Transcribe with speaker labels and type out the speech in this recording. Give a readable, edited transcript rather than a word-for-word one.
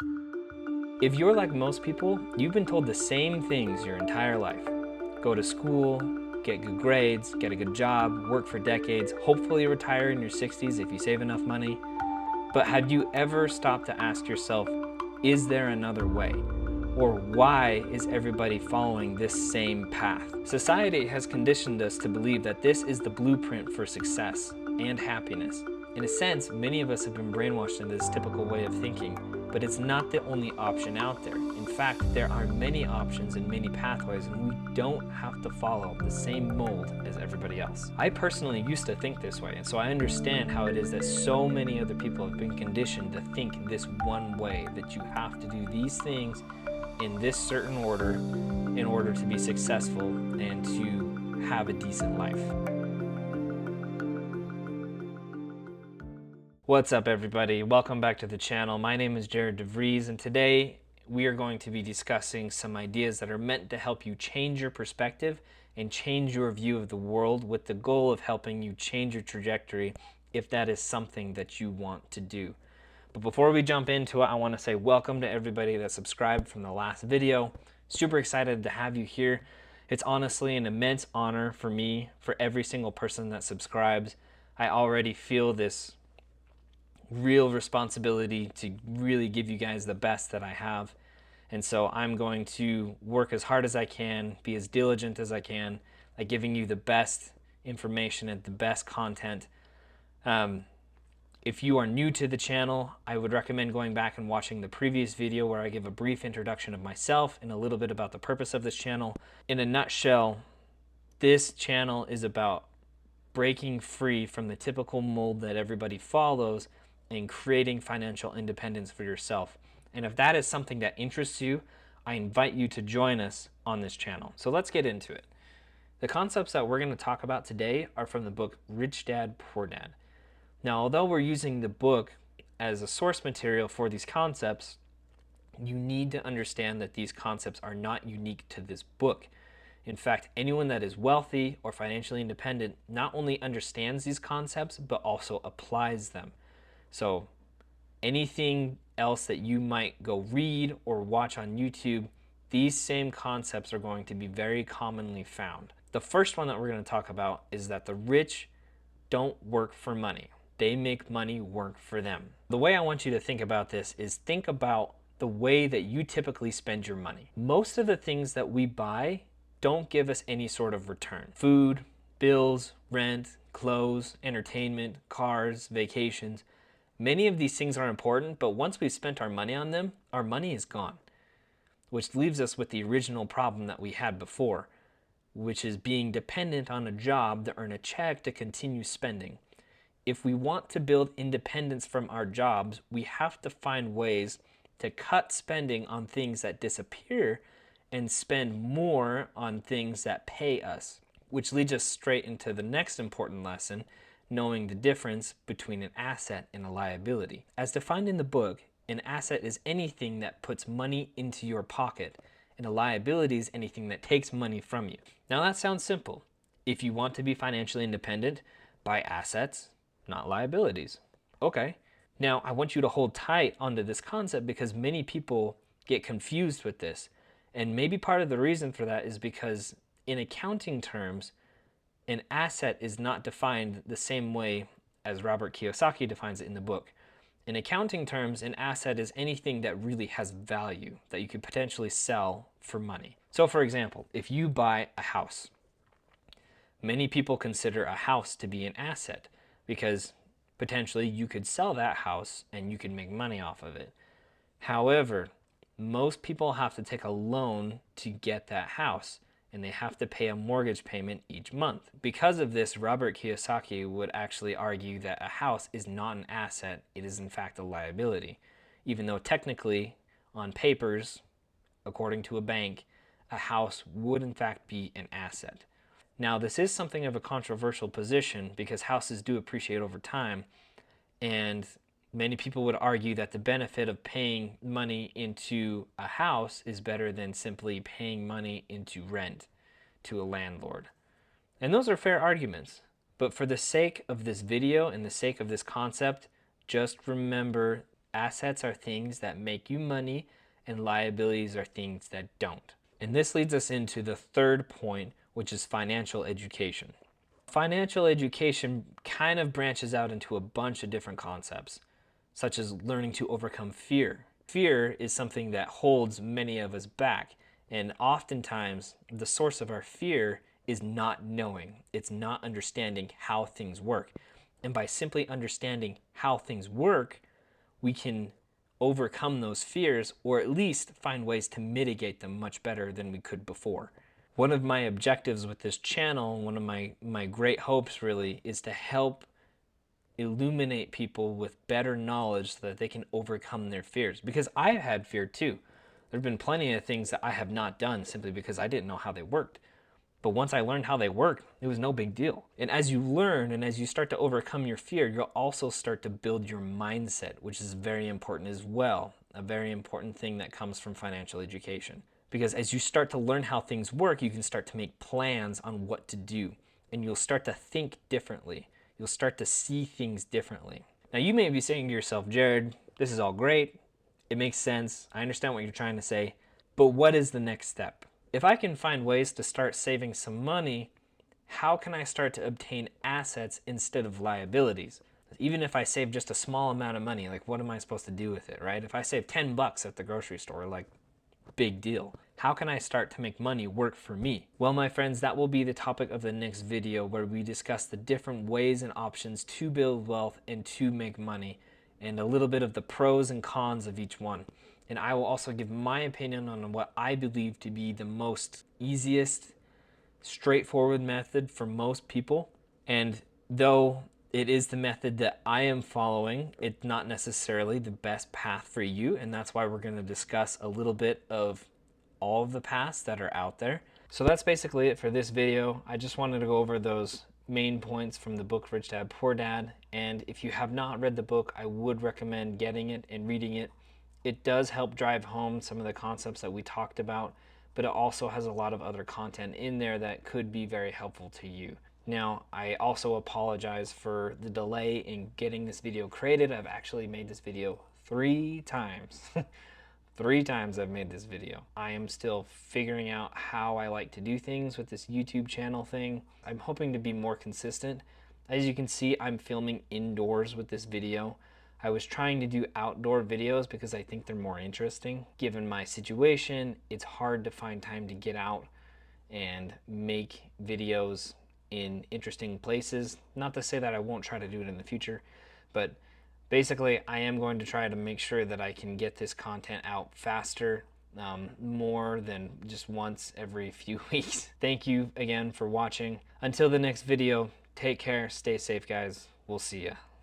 Speaker 1: If you're like most people, you've been told the same things your entire life. Go to school, get good grades, get a good job, work for decades, hopefully retire in your 60s if you save enough money. But have you ever stopped to ask yourself, is there another way? Or why is everybody following this same path? Society has conditioned us to believe that this is the blueprint for success and happiness. In a sense, many of us have been brainwashed into this typical way of thinking, but it's not the only option out there. In fact, there are many options and many pathways, and we don't have to follow the same mold as everybody else. I personally used to think this way, and so I understand how it is that so many other people have been conditioned to think this one way, that you have to do these things in this certain order in order to be successful and to have a decent life. What's up, everybody? Welcome back to the channel. My name is Jared DeVries, and today we are going to be discussing some ideas that are meant to help you change your perspective and change your view of the world, with the goal of helping you change your trajectory if that is something that you want to do. But before we jump into it, I want to say welcome to everybody that subscribed from the last video. Super excited to have you here. It's honestly an immense honor for me, for every single person that subscribes. I already feel this real responsibility to really give you guys the best that I have. And so I'm going to work as hard as I can, be as diligent as I can, at giving you the best information and the best content. If you are new to the channel, I would recommend going back and watching the previous video where I give a brief introduction of myself and a little bit about the purpose of this channel. In a nutshell, this channel is about breaking free from the typical mold that everybody follows and creating financial independence for yourself. And if that is something that interests you, I invite you to join us on this channel. So let's get into it. The concepts that we're going to talk about today are from the book Rich Dad, Poor Dad. Now, although we're using the book as a source material for these concepts, you need to understand that these concepts are not unique to this book. In fact, anyone that is wealthy or financially independent not only understands these concepts, but also applies them. So anything else that you might go read or watch on YouTube, these same concepts are going to be very commonly found. The first one that we're going to talk about is that the rich don't work for money. They make money work for them. The way I want you to think about this is think about the way that you typically spend your money. Most of the things that we buy don't give us any sort of return. Food, bills, rent, clothes, entertainment, cars, vacations. Many of these things are important, but once we've spent our money on them, our money is gone, which leaves us with the original problem that we had before, which is being dependent on a job to earn a check to continue spending. If we want to build independence from our jobs, we have to find ways to cut spending on things that disappear and spend more on things that pay us, which leads us straight into the next important lesson, knowing the difference between an asset and a liability. As defined in the book, an asset is anything that puts money into your pocket, and a liability is anything that takes money from you. Now that sounds simple. If you want to be financially independent, buy assets, not liabilities. Okay. Now I want you to hold tight onto this concept because many people get confused with this. And maybe part of the reason for that is because in accounting terms, an asset is not defined the same way as Robert Kiyosaki defines it in the book. In accounting terms, an asset is anything that really has value that you could potentially sell for money. So for example, if you buy a house, many people consider a house to be an asset because potentially you could sell that house and you could make money off of it. However, most people have to take a loan to get that house, and they have to pay a mortgage payment each month. Because of this, Robert Kiyosaki would actually argue that a house is not an asset, it is in fact a liability, even though technically on papers, according to a bank, a house would in fact be an asset. Now, this is something of a controversial position because houses do appreciate over time, and many people would argue that the benefit of paying money into a house is better than simply paying money into rent to a landlord. And those are fair arguments. But for the sake of this video and the sake of this concept, just remember assets are things that make you money and liabilities are things that don't. And this leads us into the third point, which is financial education. Financial education kind of branches out into a bunch of different concepts, such as learning to overcome fear. Fear is something that holds many of us back, and oftentimes the source of our fear is not knowing. It's not understanding how things work. And by simply understanding how things work, we can overcome those fears, or at least find ways to mitigate them much better than we could before. One of my objectives with this channel, one of my great hopes really, is to help illuminate people with better knowledge so that they can overcome their fears. Because I've had fear too. There have been plenty of things that I have not done simply because I didn't know how they worked. But once I learned how they work, it was no big deal. And as you learn and as you start to overcome your fear, you'll also start to build your mindset, which is very important as well. A very important thing that comes from financial education. Because as you start to learn how things work, you can start to make plans on what to do. And you'll start to think differently. You'll start to see things differently. Now you may be saying to yourself, Jared, this is all great. It makes sense. I understand what you're trying to say. But what is the next step? If I can find ways to start saving some money, how can I start to obtain assets instead of liabilities? Even if I save just a small amount of money, like what am I supposed to do with it, right? If I save 10 bucks at the grocery store, like big deal. How can I start to make money work for me? Well, my friends, that will be the topic of the next video where we discuss the different ways and options to build wealth and to make money and a little bit of the pros and cons of each one. And I will also give my opinion on what I believe to be the most easiest, straightforward method for most people. And though it is the method that I am following, it's not necessarily the best path for you. And that's why we're going to discuss a little bit of all of the paths that are out there. So that's basically it for this video. I just wanted to go over those main points from the book Rich Dad Poor Dad. And if you have not read the book, I would recommend getting it and reading it. It does help drive home some of the concepts that we talked about, but it also has a lot of other content in there that could be very helpful to you. Now, I also apologize for the delay in getting this video created. I've actually made this video 3 times. 3 times I've made this video. I am still figuring out how I like to do things with this YouTube channel thing. I'm hoping to be more consistent. As you can see, I'm filming indoors with this video. I was trying to do outdoor videos because I think they're more interesting. Given my situation, it's hard to find time to get out and make videos in interesting places. Not to say that I won't try to do it in the future, but basically I am going to try to make sure that I can get this content out faster, more than just once every few weeks. Thank you again for watching. Until the next video, take care, stay safe guys. We'll see ya.